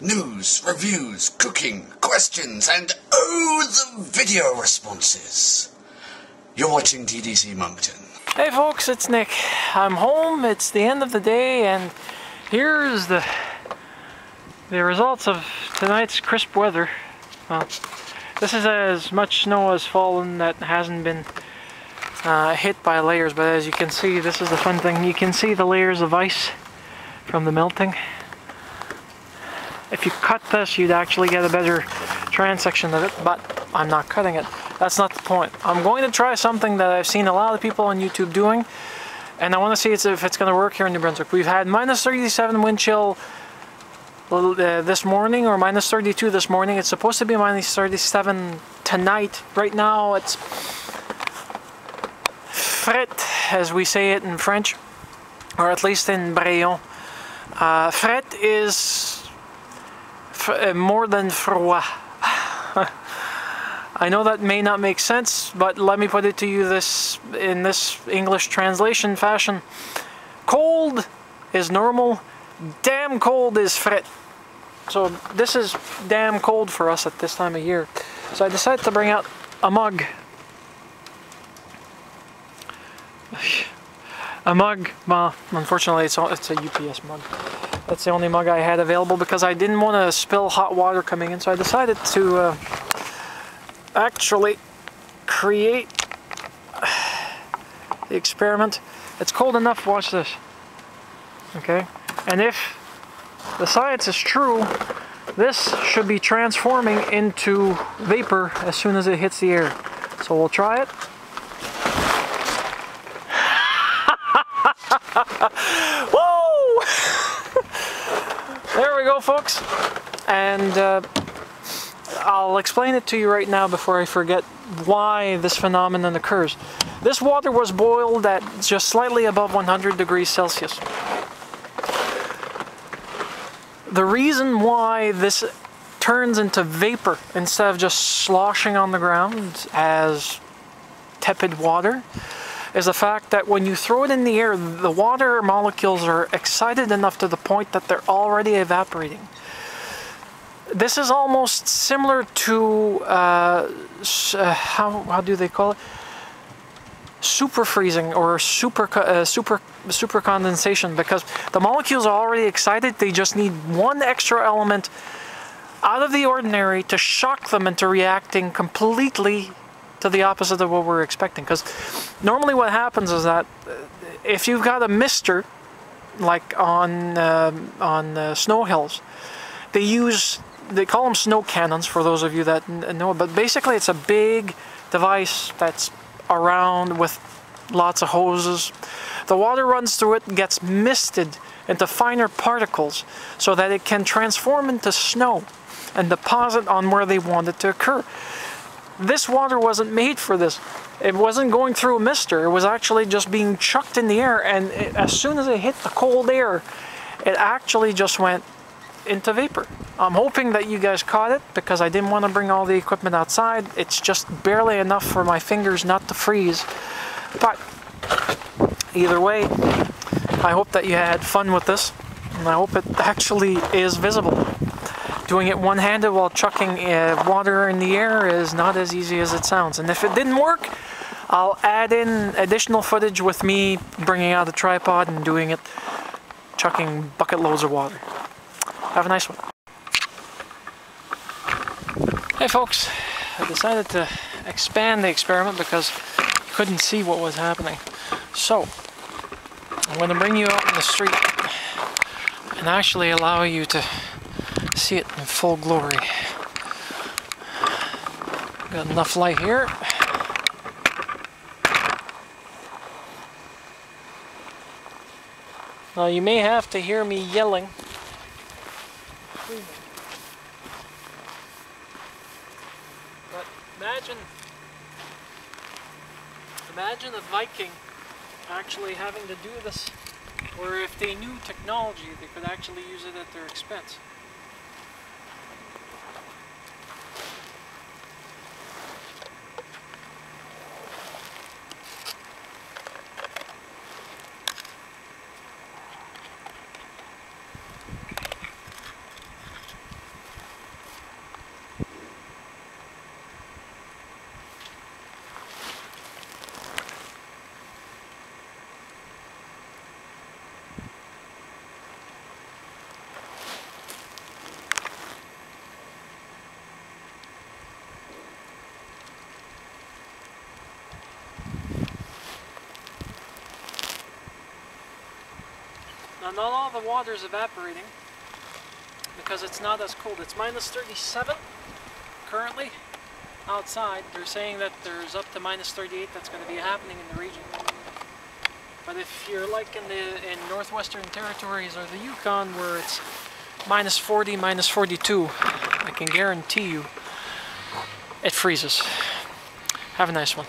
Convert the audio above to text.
News, reviews, cooking, questions, and oh, the video responses. You're watching TDC Moncton. Hey folks, it's Nick. I'm home, it's the end of the day, and here's the results of tonight's crisp weather. Well, this is as much snow as fallen that hasn't been hit by layers, but as you can see, this is the fun thing. You can see the layers of ice from the melting. If you cut this, you'd actually get a better transection of it, but I'm not cutting it. That's not the point. I'm going to try something that I've seen a lot of people on YouTube doing, and I want to see if it's going to work here in New Brunswick. We've had minus 37 wind chill this morning, or minus 32 this morning. It's supposed to be minus 37 tonight. Right now it's FRETE, as we say it in French, or at least in Braillon. FRETE is more than froid. I know that may not make sense, but let me put it to you in this English translation fashion. Cold is normal, damn cold is FRETE. So this is damn cold for us at this time of year. So I decided to bring out a mug. A mug, well, unfortunately it's a UPS mug. That's the only mug I had available because I didn't want to spill hot water coming in, so I decided to actually create the experiment. It's cold enough, watch this. Okay, and if the science is true, this should be transforming into vapor as soon as it hits the air. So we'll try it. Whoa! There we go, folks. And I'll explain it to you right now before I forget why this phenomenon occurs. This water was boiled at just slightly above 100 degrees Celsius. The reason why this turns into vapor instead of just sloshing on the ground as tepid water is the fact that when you throw it in the air, the water molecules are excited enough to the point that they're already evaporating. This is almost similar to, how do they call it? Super freezing or super condensation, because the molecules are already excited. They just need one extra element out of the ordinary to shock them into reacting completely to the opposite of what we're expecting. Because normally what happens is that if you've got a mister, like on snow hills, they call them snow cannons for those of you that know, but basically it's a big device that's around with lots of hoses. The water runs through it, gets misted into finer particles so that it can transform into snow and deposit on where they want it to occur. This water wasn't made for this. It wasn't going through a mister. It was actually just being chucked in the air, and as soon as it hit the cold air, it actually just went into vapor. I'm hoping that you guys caught it because I didn't want to bring all the equipment outside. It's just barely enough for my fingers not to freeze. But either way, I hope that you had fun with this, and I hope it actually is visible. Doing it one-handed while chucking water in the air is not as easy as it sounds. And if it didn't work, I'll add in additional footage with me bringing out a tripod and doing it, chucking bucket loads of water. Have a nice one. Hey folks, I decided to expand the experiment because I couldn't see what was happening. So, I'm going to bring you out in the street and actually allow you to see it in full glory. Got enough light here. Now you may have to hear me yelling. But imagine a Viking actually having to do this, or if they knew technology, they could actually use it at their expense. Now not all the water is evaporating because it's not as cold. It's minus 37 currently outside. They're saying that there's up to minus 38 that's going to be happening in the region. But if you're like in northwestern territories or the Yukon where it's minus 40, minus 42, I can guarantee you it freezes. Have a nice one.